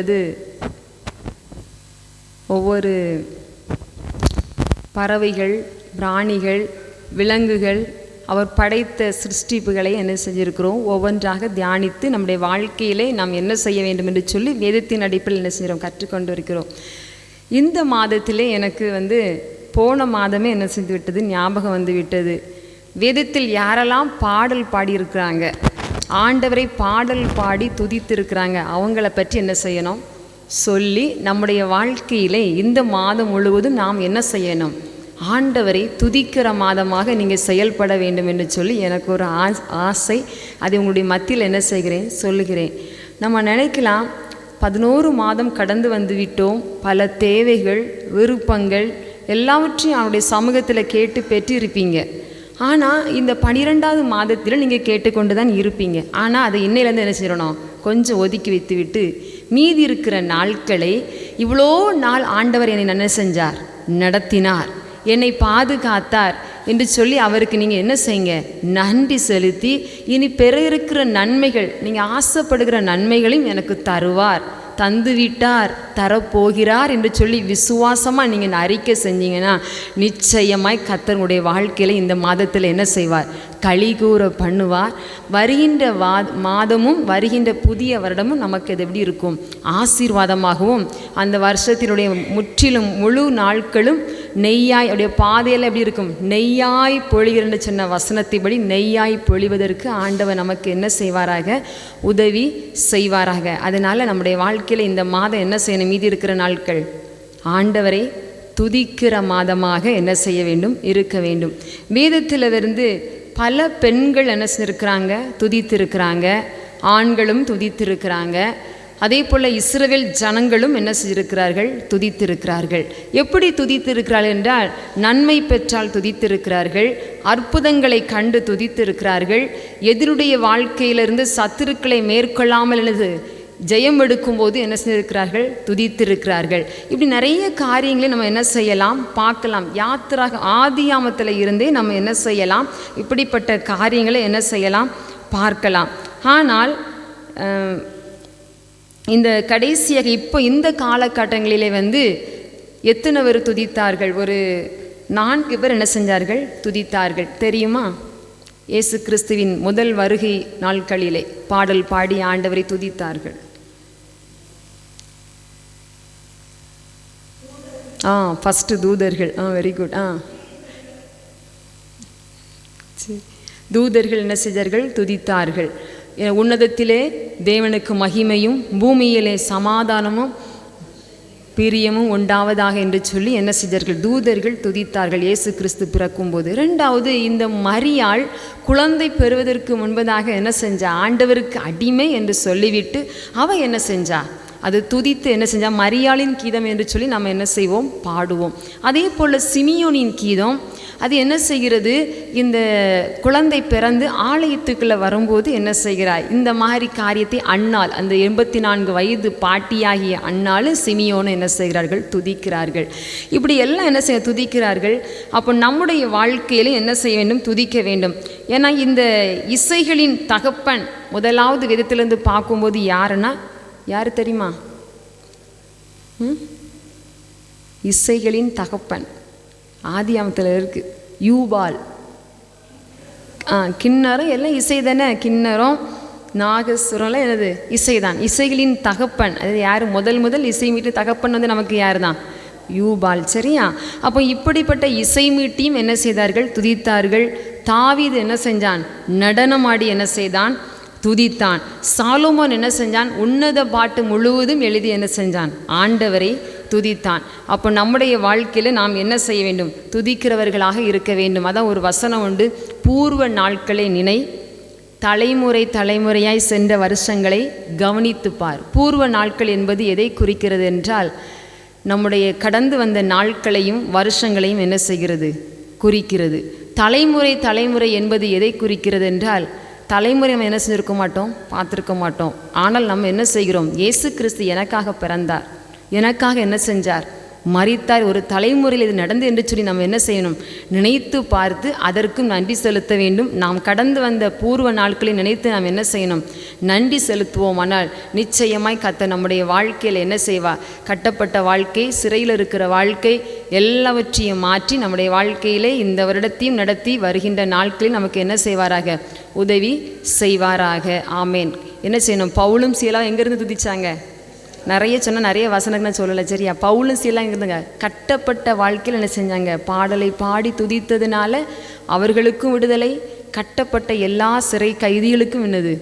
அது ஒவ்வொரு பறவைகள், பிராணிகள், விலங்குகள், அவர் படைத்த சிருஷ்டிப்புகளை என்ன செஞ்சுருக்கிறோம், ஒவ்வொன்றாக தியானித்து நம்முடைய வாழ்க்கையிலே நாம் என்ன செய்ய வேண்டும் என்று சொல்லி வேதத்தின் அடிப்பில் என்ன செய்கிறோம், கற்றுக்கொண்டு இருக்கிறோம். இந்த மாதத்திலே எனக்கு போன மாதமே என்ன செஞ்சு விட்டது, ஞாபகம் வந்து விட்டது. வேதத்தில் யாரெல்லாம் பாடல் பாடியிருக்கிறாங்க, ஆண்டவரை பாடல் பாடி துதித்திருக்கிறாங்க, அவங்கள பற்றி என்ன செய்யணும் சொல்லி நம்முடைய வாழ்க்கையிலே இந்த மாதம் முழுவதும் நாம் என்ன செய்யணும், ஆண்டவரை துதிக்கிற மாதமாக நீங்கள் செயல்பட வேண்டும் என்று சொல்லி எனக்கு ஒரு ஆசை. அதை உங்களுடைய மத்தியில் என்ன செய்கிறேன் சொல்லுகிறேன். நம்ம நினைக்கலாம் 11 மாதம் கடந்து வந்து விட்டோம், பல தேவைகள், விருப்பங்கள் எல்லாவற்றையும் அவனுடைய சமூகத்தில் கேட்டு பெற்றிருப்பீங்க. ஆனால் இந்த 12வது மாதத்தில் நீங்கள் கேட்டுக்கொண்டு தான் இருப்பீங்க. ஆனால் அதை இன்னையிலேருந்து என்ன செய்யணும், கொஞ்சம் ஒதுக்கி வைத்து விட்டு மீதி இருக்கிற நாட்களை, இவ்வளோ நாள் ஆண்டவர் என்னை என்ன செஞ்சார், நடத்தினார், என்னை பாதுகாத்தார் என்று சொல்லி அவருக்கு நீங்கள் என்ன செய்யுங்க, நன்றி செலுத்தி இனி பெற இருக்கிற நன்மைகள், நீங்கள் ஆசைப்படுகிற நன்மைகளையும் எனக்கு தருவார், தந்துவிட்டார், தரப்போகிறார் என்று சொல்லி விசுவாசமாக நீங்கள் அறிக்கை செஞ்சீங்கன்னா நிச்சயமாய் கர்த்தருடைய வாழ்க்கையில் இந்த மாதத்தில் என்ன செய்வார், களிகூற பண்ணுவார். வருகின்ற மாதமும் வருகின்ற புதிய வருடமும் நமக்கு இது எப்படி இருக்கும், ஆசீர்வாதமாகவும் அந்த வருஷத்தினுடைய முற்றிலும் முழு நாட்களும் நெய்யாய் அவருடைய பாதையில் எப்படி இருக்கும், நெய்யாய் பொழிகிற சொன்ன வசனத்தைப்படி நெய்யாய் பொழிவதற்கு ஆண்டவர் நமக்கு என்ன செய்வாராக, உதவி செய்வாராக. அதனால் நம்முடைய வாழ்க்கையில் இந்த மாதம் என்ன செய்யணும், மீதி இருக்கிற நாட்கள் ஆண்டவரை துதிக்கிற மாதமாக என்ன செய்ய வேண்டும், இருக்க வேண்டும். வேதத்திலிருந்து பல பெண்கள் என்ன செஞ்சிருக்கிறாங்க, துதித்திருக்கிறாங்க, ஆண்களும் துதித்திருக்கிறாங்க. அதே போல் இஸ்ரவேல் ஜனங்களும் என்ன செஞ்சிருக்கிறார்கள், துதித்திருக்கிறார்கள். எப்படி துதித்திருக்கிறார்கள் என்றால், நன்மை பெற்றால் துதித்திருக்கிறார்கள், அற்புதங்களை கண்டு துதித்திருக்கிறார்கள், எதிருடைய வாழ்க்கையிலிருந்து சத்துருக்களை மேற்கொள்ளாமல் என்னது ஜெயம் எடுக்கும்போது என்ன செய்திருக்கிறார்கள், துதித்திருக்கிறார்கள். இப்படி நிறைய காரியங்களை நம்ம என்ன செய்யலாம், பார்க்கலாம். யாத்திராக ஆதியாமத்தில் இருந்தே நம்ம என்ன செய்யலாம், இப்படிப்பட்ட காரியங்களை என்ன செய்யலாம், பார்க்கலாம். ஆனால் இந்த கடைசியாக இப்போ இந்த காலகட்டங்களிலே எத்தனை பேர் துதித்தார்கள், ஒரு 4 பேர் என்ன செஞ்சார்கள், துதித்தார்கள். தெரியுமா? இயேசு கிறிஸ்துவின் முதல் வருகை நாட்களிலே பாடல் பாடி ஆண்டவரை துதித்தார்கள். ஃபஸ்ட்டு தூதர்கள். Very good. தூதர்கள் என்ன செய்தார்கள், துதித்தார்கள். உன்னதத்திலே தேவனுக்கு மகிமையும் பூமியிலே சமாதானமும் பிரியமும் உண்டாவதாக என்று சொல்லி என்ன செய்தார்கள், தூதர்கள் துதித்தார்கள் இயேசு கிறிஸ்து பிறக்கும்போது. 2வது, இந்த மரியாள் குழந்தை பெறுவதற்கு முன்பதாக என்ன செஞ்சா, ஆண்டவருக்கு அடிமை என்று சொல்லிவிட்டு அவள் என்ன செஞ்சா, அது துதித்து என்ன செஞ்சா, மரியாளின் கீதம் என்று சொல்லி நம்ம என்ன செய்வோம், பாடுவோம். அதே போல் சிமியோனின் கீதம் அது என்ன செய்கிறது, இந்த குழந்தை பிறந்து ஆலயத்துக்குள்ளே வரும்போது என்ன செய்கிறாய், இந்த மாதிரி காரியத்தை அன்னாள், அந்த 84 வயது பாட்டியாகிய அன்னாள் சிமியோன்னு என்ன செய்கிறார்கள், துதிக்கிறார்கள். இப்படி எல்லாம் என்ன செய்ய துதிக்கிறார்கள். அப்போ நம்முடைய வாழ்க்கையிலும் என்ன செய்ய வேண்டும், துதிக்க வேண்டும். ஏன்னா இந்த இசைகளின் தகப்பன் முதலாவது விதத்திலிருந்து பார்க்கும்போது யாருன்னா, யார் தெரியுமா, இசைகளின் தகப்பன் ஆதியாமத்தில் இருக்கு, யூபால். கிண்ணறம் எல்லாம் இசை தானே, கிண்ணறம் நாகசுரம்லாம் என்னது, இசைதான். இசைகளின் தகப்பன் அது யார், முதல் இசை மீட்டு தகப்பன் நமக்கு யார் தான், யூபால். சரியா? அப்போ இப்படிப்பட்ட இசை மீட்டியும் என்ன செய்தார்கள், துதித்தார்கள். தாவீது என்ன செஞ்சான், நடனமாடி என்ன செய்தான், துதித்தான். சாலோமோன் என்ன செஞ்சான், உன்னத பாட்டு முழுவதும் எழுதி என்ன செஞ்சான், ஆண்டவரை துதித்தான். அப்போ நம்முடைய வாழ்க்கையில் நாம் என்ன செய்ய வேண்டும், துதிக்கிறவர்களாக இருக்க வேண்டும். அதான் ஒரு வசனம் உண்டு, பூர்வ நாட்களை நினை, தலைமுறை தலைமுறையாய் சென்ற வருஷங்களை கவனித்துப்பார். பூர்வ நாட்கள் என்பது எதை குறிக்கிறது என்றால், நம்முடைய கடந்து வந்த நாட்களையும் வருஷங்களையும் என்ன செய்கிறது, குறிக்கிறது. தலைமுறை தலைமுறை என்பது எதை குறிக்கிறது என்றால், தலைமுறை நம்ம என்ன செஞ்சுருக்க மாட்டோம், பார்த்துருக்க மாட்டோம். ஆனால் நம்ம என்ன செய்கிறோம், இயேசு கிறிஸ்து எனக்காக பிறந்தார், எனக்காக என்ன செஞ்சார், மரித்தார், ஒரு தலைமுறையில் இது நடந்து என்று சொல்லி நம்ம என்ன செய்யணும்? நினைத்து பார்த்து அதற்கும் நன்றி செலுத்த வேண்டும். நாம் கடந்து வந்த பூர்வ நாட்களை நினைத்து நாம் என்ன செய்யணும்? நன்றி செலுத்துவோம். ஆனால் நிச்சயமாய் கர்த்தர் நம்முடைய வாழ்க்கையில் என்ன செய்வார்? கட்டப்பட்ட வாழ்க்கை, சிறையில் இருக்கிற வாழ்க்கை எல்லாவற்றையும் மாற்றி நம்முடைய வாழ்க்கையிலே இந்த வருடத்தையும் நடத்தி வருகின்ற நாட்களில் நமக்கு என்ன செய்வாராக? உதவி செய்வாராக. ஆமேன். என்ன செய்யணும்? பவுலும் சீலாவும் எங்கேருந்து துதிச்சாங்க? நிறைய சொன்னால் நிறைய வசனங்கள் சொல்லலை, சரியா? பவுலும் சீலாவும் இருந்துங்க கட்டப்பட்ட வாழ்க்கையில் என்ன செஞ்சாங்க? பாடலை பாடி துதித்ததுனால அவர்களுக்கும் விடுதலை, கட்டப்பட்ட எல்லா சிறை கைதிகளுக்கும் என்னது?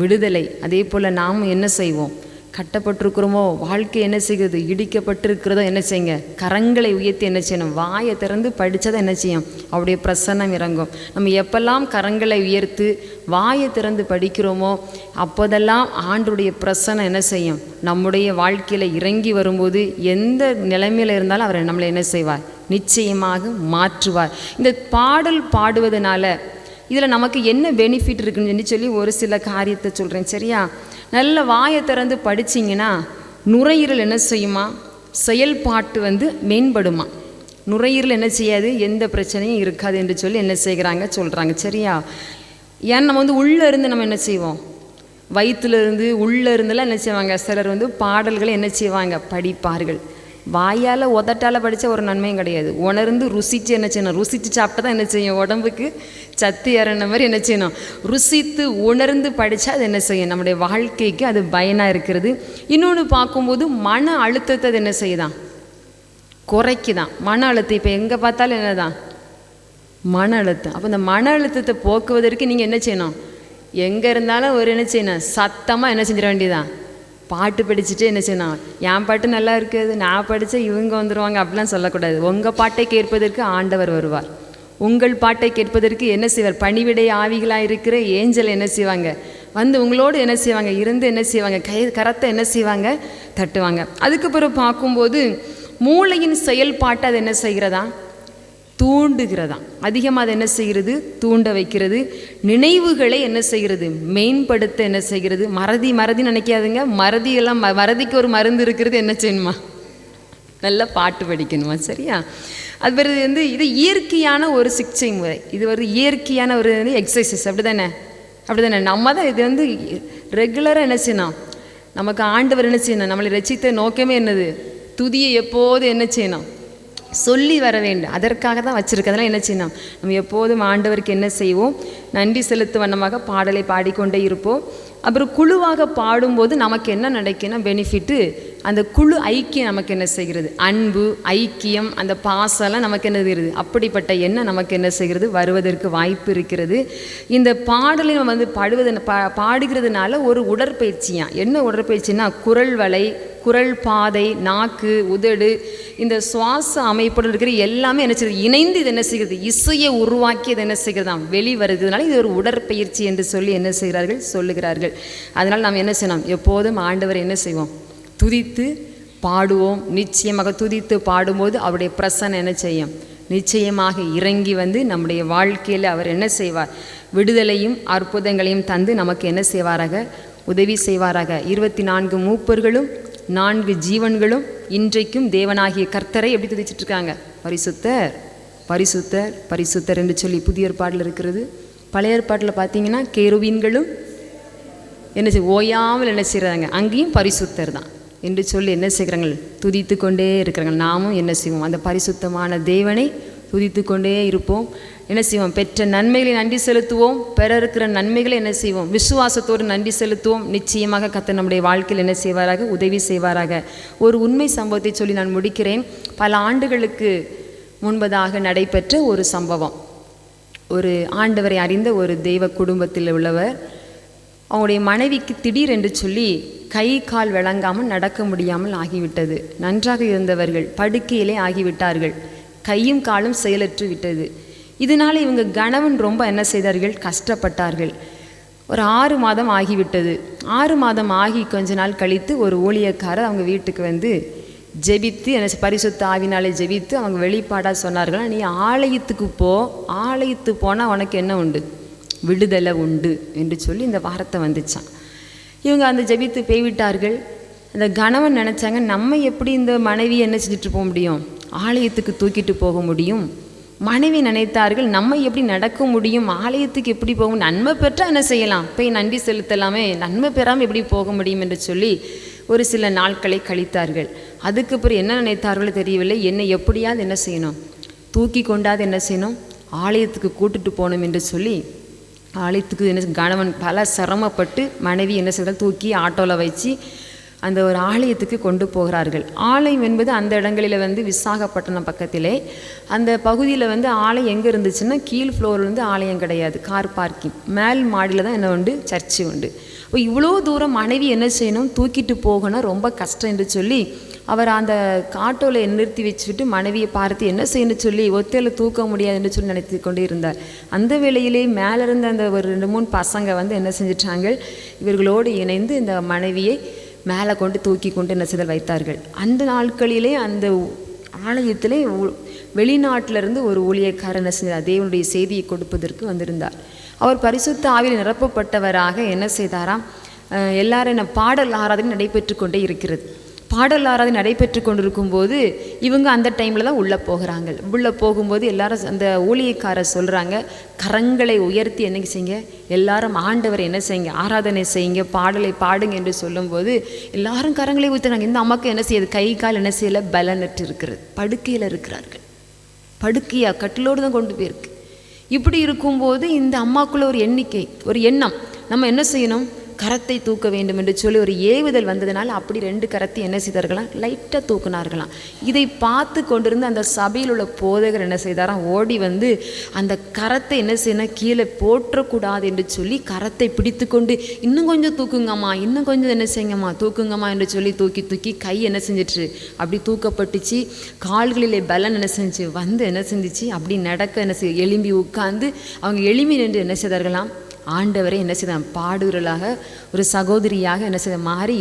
விடுதலை. அதே போல் நாம் என்ன செய்வோம்? கட்டப்பட்டிருக்கிறோமோ, வாழ்க்கை என்ன செய்கிறது? இடிக்கப்பட்டிருக்கிறதோ என்ன செய்யுங்க? கரங்களை உயர்த்தி என்ன செய்யணும்? வாயை திறந்து படித்ததை என்ன செய்யும்? அவருடைய பிரசன்னம் இறங்கும். நம்ம எப்பெல்லாம் கரங்களை உயர்த்து வாயை திறந்து படிக்கிறோமோ அப்போதெல்லாம் ஆண்டருடைய பிரசன்னம் என்ன செய்யும்? நம்முடைய வாழ்க்கையில் இறங்கி வரும்போது எந்த நிலைமையில் இருந்தாலும் அவர் நம்மளை என்ன செய்வார்? நிச்சயமாக மாற்றுவார். இந்த பாடல் பாடுவதனால இதில் நமக்கு என்ன பெனிஃபிட் இருக்குன்னு சொல்லி ஒரு சில காரியத்தை சொல்கிறேன், சரியா? நல்ல வாயை திறந்து படிச்சிங்கன்னா நுரையீரல் என்ன செய்யுமா? செயல்பாட்டு மேம்படுமா. நுரையீரல் என்ன செய்யாது? எந்த பிரச்சனையும் இருக்காது என்று சொல்லி என்ன செய்கிறாங்க? சொல்கிறாங்க, சரியா? ஏன்னா நம்ம உள்ளே இருந்து நம்ம என்ன செய்வோம்? வயிற்றுலேருந்து உள்ளே இருந்தெல்லாம் என்ன செய்வாங்க? சிலர் பாடல்களை என்ன செய்வாங்க? படிப்பார்கள். வாயால் உதட்டால் படித்தா ஒரு நன்மையும் கிடையாது. உணர்ந்து ருசித்து என்ன செய்யணும்? ருசித்து சாப்பிட்டா தான் என்ன செய்யும்? உடம்புக்கு சத்து ஏறின மாதிரி என்ன செய்யணும்? ருசித்து உணர்ந்து படித்தா அது என்ன செய்யும்? நம்முடைய வாழ்க்கைக்கு அது பயனாக இருக்கிறது. இன்னொன்று பார்க்கும்போது மன அழுத்தத்தை அது என்ன செய்யுதான்? குறைக்குதான். மன அழுத்தம் இப்போ எங்கே பார்த்தாலும் என்ன தான்? மன அழுத்தம். அப்போ இந்த மன அழுத்தத்தை போக்குவதற்கு நீங்கள் என்ன செய்யணும்? எங்கே இருந்தாலும் ஒரு என்ன செய்யணும்? சத்தமாக என்ன செஞ்சிட வேண்டியதான்? பாட்டு படிச்சுட்டு என்ன செய்யணும்? என் பாட்டு நல்லா இருக்குது, நான் படித்தா இவங்க வந்துடுவாங்க அப்படிலாம் சொல்லக்கூடாது. உங்கள் பாட்டை கேட்பதற்கு ஆண்டவர் வருவார். உங்கள் பாட்டை கேட்பதற்கு என்ன செய்வார்? பணிவிடை ஆவிகளாக இருக்கிற ஏஞ்சல் என்ன செய்வாங்க? உங்களோடு என்ன செய்வாங்க? இருந்து என்ன செய்வாங்க? கரத்தை என்ன செய்வாங்க? தட்டுவாங்க. அதுக்கு பிறகு பார்க்கும்போது மூளையின் செயல்பாட்டை அது என்ன செய்கிறதா? தூண்டுகிறதா. அதிகமாக அது என்ன செய்கிறது? தூண்ட வைக்கிறது. நினைவுகளை என்ன செய்கிறது? மேம்படுத்த என்ன செய்கிறது? மறதி நினைக்காதுங்க. மறதிக்கு ஒரு மருந்து இருக்கிறது. என்ன செய்யணுமா? நல்லா பாட்டு படிக்கணுமா, சரியா? அது பிறகு இது இயற்கையான ஒரு சிகிச்சை முறை. இது ஒரு இயற்கையான ஒரு எக்ஸசைஸ். அப்படி தானே நம்ம தான் இது ரெகுலராக என்ன செய்யணும்? நமக்கு ஆண்டவர் என்ன செய்யணும்? நம்மளை ரட்சித்த நோக்கமே என்னது? துதியை எப்போது என்ன செய்யணும்? சொல்லி வர வேண்டும். அதற்காக தான் வச்சுருக்கிறதுனால என்ன செய்யணும்? நம்ம எப்போதும் ஆண்டவருக்கு என்ன செய்வோம்? நன்றி செலுத்து வண்ணமாக பாடலை பாடிக்கொண்டே இருப்போம். அப்புறம் குழுவாக பாடும்போது நமக்கு என்ன நடக்குன்னா பெனிஃபிட்டு, அந்த குழு ஐக்கியம் நமக்கு என்ன செய்கிறது? அன்பு, ஐக்கியம், அந்த பாசம்லாம் நமக்கு என்ன செய்கிறது? அப்படிப்பட்ட எண்ணம் நமக்கு என்ன செய்கிறது? வருவதற்கு வாய்ப்பு இருக்கிறது. இந்த பாடலை நம்ம பாடுகிறதுனால ஒரு உடற்பயிற்சியாக. என்ன உடற்பயிற்சின்னா குரல் வளை, குரல் பாதை, நாக்கு, உதடு, இந்த சுவாச அமைப்புடன் இருக்கிற எல்லாமே என்ன செய்யுது? இணைந்து இது என்ன செய்கிறது? இசையை உருவாக்கி இது என்ன செய்கிறதாம்? வெளி வருகிறதுனால இது ஒரு உடற்பயிற்சி என்று சொல்லி என்ன செய்கிறார்கள்? சொல்லுகிறார்கள். அதனால் நாம் என்ன செய்யணும்? எப்போதும் ஆண்டவர் என்ன செய்வோம்? துதித்து பாடுவோம். நிச்சயமாக துதித்து பாடும்போது அவருடைய பிரசன்னம் என்ன செய்யும்? நிச்சயமாக இறங்கி நம்முடைய வாழ்க்கையில் அவர் என்ன செய்வார்? விடுதலையும் அற்புதங்களையும் தந்து நமக்கு என்ன செய்வாராக? உதவி செய்வாராக. 24 மூப்பர்களும் 4 ஜீவன்களும் இன்றைக்கும் தேவனாகிய கர்த்தரை எப்படி துதிச்சிட்டு இருக்காங்க? பரிசுத்தர், பரிசுத்தர், பரிசுத்தர் என்று சொல்லி புதிய ஏற்பாட்டில் இருக்கிறது. பழைய ஏற்பாட்டில் பார்த்தீங்கன்னா கேருபீன்களும் என்ன ஓயாமல் என்ன செய்கிறாங்க? அங்கேயும் பரிசுத்தர் தான் என்று சொல்லி என்ன செய்கிறாங்க? துதித்து கொண்டே இருக்கிறாங்க. நாமும் என்ன செய்வோம்? அந்த பரிசுத்தமான தேவனை துதித்து கொண்டே இருப்போம். என்ன செய்வோம்? பெற்ற நன்மைகளை நன்றி செலுத்துவோம். பெற இருக்கிற நன்மைகளை என்ன செய்வோம்? விசுவாசத்தோடு நன்றி செலுத்துவோம். நிச்சயமாக கர்த்தர் நம்முடைய வாழ்க்கையில் என்ன செய்வாராக? உதவி செய்வாராக. ஒரு உண்மை சம்பவத்தை சொல்லி நான் முடிக்கிறேன். பல ஆண்டுகளுக்கு முன்பதாக நடைபெற்ற ஒரு சம்பவம். ஒரு ஆண்டவரை அறிந்த ஒரு தெய்வ குடும்பத்தில் உள்ளவர், அவங்களுடைய மனைவிக்கு திடீரென்று சொல்லி கை கால் விளங்காமல் நடக்க முடியாமல் ஆகிவிட்டது. நன்றாக இருந்தவர்கள் படுக்கையிலே ஆகிவிட்டார்கள். கையும் காலும் செயலற்று விட்டது. இதனால் இவங்க கணவன் ரொம்ப என்ன செய்தார்கள்? கஷ்டப்பட்டார்கள். ஒரு 6 மாதம் ஆகிவிட்டது. 6 மாதம் ஆகி கொஞ்ச நாள் கழித்து ஒரு ஊழியக்காரர் அவங்க வீட்டுக்கு ஜெபித்து என்ன பரிசுத்த ஆவினாலே ஜெபித்து அவங்க வெளிப்பாடாக சொன்னார்கள், நீ ஆலயத்துக்கு போ, ஆலயத்துக்கு போனால் உனக்கு என்ன உண்டு? விடுதலை உண்டு என்று சொல்லி இந்த வார்த்தை வந்துச்சான். இவங்க அந்த ஜெபித்து போய்விட்டார்கள். அந்த கணவன் நினச்சாங்க, நம்ம எப்படி இந்த மனைவியை என்ன செஞ்சுட்டு போக முடியும், ஆலயத்துக்கு தூக்கிட்டு போக முடியும். மனைவி நினைத்தார்கள், நம்ம எப்படி நடக்க முடியும், ஆலயத்துக்கு எப்படி போக முடியும், நன்மை பெற்றால் என்ன செய்யலாம், போய் நன்றி செலுத்தலாமே, நன்மை பெறாமல் எப்படி போக முடியும் என்று சொல்லி ஒரு சில நாட்களை கழித்தார்கள். அதுக்கப்புறம் என்ன நினைத்தார்களோ தெரியவில்லை, என்னை எப்படியாவது என்ன செய்யணும், தூக்கி கொண்டாது என்ன செய்யணும், ஆலயத்துக்கு கூட்டிட்டு போகணும் என்று சொல்லி ஆலயத்துக்கு என்ன கணவன் பல சிரமப்பட்டு மனைவி என்ன செய்தால் தூக்கி ஆட்டோவில் வச்சு அந்த ஒரு ஆலயத்துக்கு கொண்டு போகிறார்கள். ஆலயம் என்பது அந்த இடங்களில் விசாகப்பட்டினம் பக்கத்திலே அந்த பகுதியில் ஆலயம் எங்கே இருந்துச்சுன்னா, கீழ் ஃப்ளோர்லேருந்து ஆலயம் கிடையாது, கார் பார்க்கிங், மேல் மாடியில் தான் என்ன உண்டு, சர்ச்சு உண்டு. இப்போ இவ்வளோ தூரம் மனைவி என்ன செய்யணும், தூக்கிட்டு போகணும், ரொம்ப கஷ்டம் என்று சொல்லி அவர் அந்த ஆட்டோவில் நிறுத்தி வச்சுட்டு மனைவியை பார்த்து என்ன செய்யணும்னு சொல்லி ஒத்தையில் தூக்க முடியாதுன்னு சொல்லி நினைத்து கொண்டு இருந்தார். அந்த வேளையிலே மேலே இருந்த அந்த ஒரு 2-3 பசங்க என்ன செஞ்சிட்டாங்க, இவர்களோடு இணைந்து இந்த மனைவியை மேலே கொண்டு தூக்கி கொண்டு என்ன செய்தல் வைத்தார்கள். அந்த நாட்களிலே அந்த ஆலயத்திலே வெளிநாட்டிலிருந்து ஒரு ஊழியக்காரர் என்ன செஞ்சார், தேவனுடைய செய்தியை கொடுப்பதற்கு வந்திருந்தார். அவர் பரிசுத்த ஆவியில் நிரப்பப்பட்டவராக என்ன செய்தாராம், எல்லாரும் என்ன பாடல் ஆராதனை நடைபெற்று கொண்டே இருக்கிறது. பாடல் ஆராதனை நடைபெற்று கொண்டிருக்கும் போது இவங்க அந்த டைமில் தான் உள்ளே போகிறாங்க. உள்ளே போகும்போது எல்லாரும் அந்த ஊழியக்காரர் சொல்கிறாங்க, கரங்களை உயர்த்தி என்ன செய்யுங்க, எல்லாரும் ஆண்டவரை என்ன செய்யுங்க, ஆராதனை செய்யுங்க, பாடலை பாடுங்க என்று சொல்லும்போது எல்லாரும் கரங்களை ஊற்றுறாங்க. இந்த அம்மாவுக்கு என்ன செய்யுது, கை கால் என்ன செய்யலை, பலனற்று இருக்கிறது, படுக்கையில் இருக்கிறார்கள். படுக்கையாக கட்டிலோடு தான் கொண்டு போயிருக்கு. இப்படி இருக்கும்போது இந்த அம்மாக்குள்ள ஒரு எண்ணிக்கை, ஒரு எண்ணம், நம்ம என்ன செய்யணும், கரத்தை தூக்க வேண்டும் என்று சொல்லி ஒரு ஏவுதல் வந்ததுனால அப்படி 2 கரத்தை என்ன செய்தார்களாம், லைட்டாக தூக்குனார்களாம். இதை பார்த்து கொண்டிருந்த அந்த சபையில் உள்ள போதகர் என்ன செய்தாராம், ஓடி அந்த கரத்தை என்ன செய்யணும், கீழே போற்றக்கூடாது என்று சொல்லி கரத்தை பிடித்து கொண்டு இன்னும் கொஞ்சம் தூக்குங்கம்மா, இன்னும் கொஞ்சம் என்ன செய்யுங்கம்மா, தூக்குங்கம்மா என்று சொல்லி தூக்கி தூக்கி கை என்ன செஞ்சிட்டு அப்படி தூக்கப்பட்டுச்சு. கால்களிலே பலன் என்ன செஞ்சு என்ன செஞ்சிச்சு, அப்படி நடக்க என்ன செய்ய, எலும்பி உட்கார்ந்து அவங்க எளிமை நின்று என்ன செய்தார்களாம், ஆண்டவரை என்ன செய்தார், பாடுகிறளாக ஒரு சகோதரியாக என்ன செய்த மாறி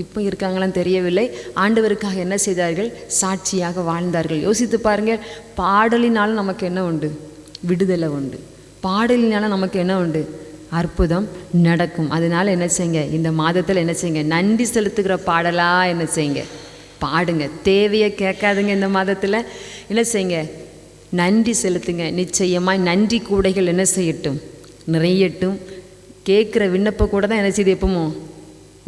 இப்போ இருக்காங்களான்னு தெரியவில்லை, ஆண்டவருக்காக என்ன செய்தார்கள், சாட்சியாக வாழ்ந்தார்கள். யோசித்து பாருங்கள், பாடலினாலும் நமக்கு என்ன உண்டு, விடுதலை உண்டு. பாடலினாலும் நமக்கு என்ன உண்டு, அற்புதம் நடக்கும். அதனால் என்ன செய்யுங்க, இந்த மாதத்தில் என்ன செய்யுங்க, நன்றி செலுத்துகிற பாடலாக என்ன செய்யுங்க, பாடுங்க. தேவையை கேட்காதுங்க. இந்த மாதத்தில் என்ன செய்யுங்க, நன்றி செலுத்துங்க. நிச்சயமாக நன்றி கூடைகள் என்ன செய்யட்டும், நிறையட்டும். கேட்குற விண்ணப்ப கூட தான் என்ன செய்து எப்பமோ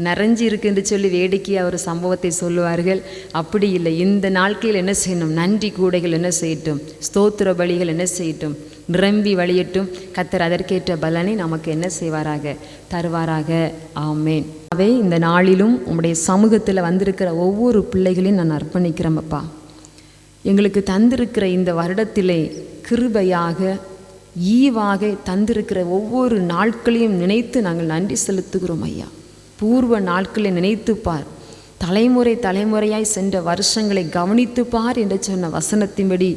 நிறைஞ்சி இருக்குன்னு சொல்லி வேடிக்கையாக ஒரு சம்பவத்தை சொல்லுவார்கள். அப்படி இல்லை, இந்த நாட்களில் என்ன செய்யணும், நன்றி கூடைகள் என்ன செய்யட்டும், ஸ்தோத்திர பலிகள் என்ன செய்யட்டும், நிரம்பி வழியட்டும். கர்த்தர் அதற்கேற்ற பலனை நமக்கு என்ன செய்வாராக, தருவாராக. ஆமேன். அவை இந்த நாளிலும் உங்களுடைய சமூகத்தில் வந்திருக்கிற ஒவ்வொரு பிள்ளைகளையும் நான் அர்ப்பணிக்கிறேன். அப்பா, எங்களுக்கு தந்திருக்கிற இந்த வருடத்திலே கிருபையாக ஈவாக தந்திருக்கிற ஒவ்வொரு நாட்களையும் நினைத்து நாங்கள் நன்றி செலுத்துகிறோம் ஐயா. பூர்வ நாட்களை நினைத்துப்பார், தலைமுறை தலைமுறையாய் சென்ற வருஷங்களை கவனித்துப்பார் என்று சொன்ன வசனத்தின்படி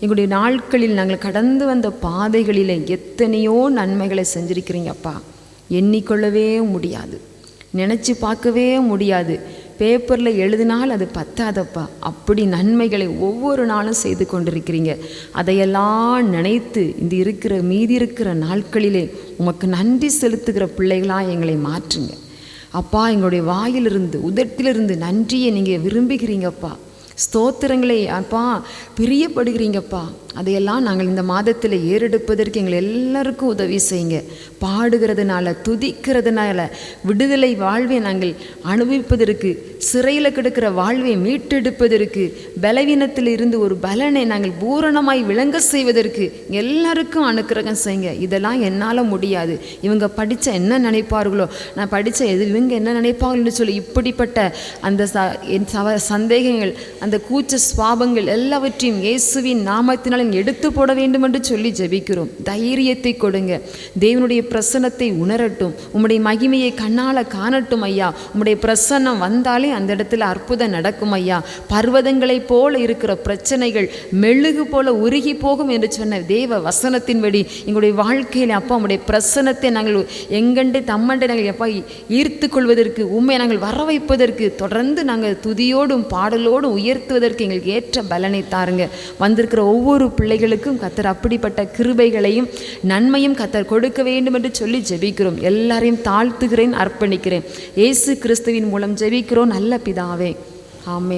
எங்களுடைய நாட்களில் நாங்கள் கடந்து வந்த பாதைகளில் எத்தனையோ நன்மைகளை செஞ்சிருக்கிறீங்க அப்பா. எண்ணிக்கொள்ளவே முடியாது, நினச்சி பார்க்கவே முடியாது. பேப்பரில் எழுதினால் அது பத்தாதப்பா, அப்படி நன்மைகளை ஒவ்வொரு நாளும் செய்து கொண்டிருக்கிறீங்க. அதையெல்லாம் நினைத்து இந்த மீதி இருக்கிற நாட்களிலே உமக்கு நன்றி செலுத்துகிற பிள்ளைகளாக எங்களை மாற்றுங்க அப்பா. எங்களுடைய வாயிலிருந்து உதட்டிலிருந்து நன்றியை நீங்கள் விரும்புகிறீங்கப்பா. ஸ்தோத்திரங்களை அப்பா பிரியப்படுகிறீங்கப்பா. அதையெல்லாம் நாங்கள் இந்த மாதத்தில் ஏறெடுப்பதற்கு எங்களை எல்லாருக்கும் உதவி செய்யுங்க. பாடுகிறதுனால, துதிக்கிறதுனால விடுதலை வாழ்வை நாங்கள் அனுபவிப்பதற்கு, சிறையில் கிடக்கிற வாழ்வை மீட்டெடுப்பதற்கு, பலவீனத்தில் இருந்து ஒரு பலனை நாங்கள் பூரணமாய் விளங்க செய்வதற்கு எல்லாருக்கும் அனுக்கிரகம் செய்யுங்க. இதெல்லாம் என்னால் முடியாது, இவங்க படித்த என்ன நினைப்பார்களோ, நான் படித்த இவங்க என்ன நினைப்பார்கள்னு சொல்லி இப்படிப்பட்ட அந்த சந்தேகங்கள், அந்த கூச்ச சுவாபங்கள் எல்லாவற்றையும் இயேசுவின் நாமத்தினால் எடுத்து போட வேண்டும் என்று சொல்லி ஜெபிக்கிறோம். தைரியத்தை கொடுங்க. தேவனுடைய பிரசன்னத்தை உணரட்டும். உம்முடைய மகிமையை கண்ணால் காணட்டும் ஐயா. உம்முடைய பிரசன்னம் வந்தாலே அந்த இடத்துல அற்புதம் நடக்கும் ஐயா. பர்வதங்களை போல இருக்கிற பிரச்சனைகள் மெழுகு போல உருகி போகும் என்று சொன்ன தேவ வசனத்தின்படி எங்களுடைய வாழ்க்கையில் அப்பா உம்முடைய பிரசன்னத்தை நாங்கள் எங்கண்டு தம்மண்டை நாங்கள் எப்பா ஈர்த்து கொள்வதற்கு, உண்மை நாங்கள் வர வைப்பதற்கு, தொடர்ந்து நாங்கள் துதியோடும் பாடலோடும் உயர்த்துவதற்கு எங்களுக்கு ஏற்ற பலனை தாருங்க. வந்திருக்கிற ஒவ்வொரு பிள்ளைகளுக்கும் கர்த்தர் அப்படிப்பட்ட கிருபைகளையும் நன்மையும் கர்த்தர் கொடுக்க வேண்டும் என்று சொல்லி ஜெபிக்கிறோம். எல்லாரையும் தாழ்த்துகிறேன், அர்ப்பணிக்கிறேன். இயேசு கிறிஸ்துவின் மூலம் ஜெபிக்கிறோம் நல்ல பிதாவே, ஆமென்.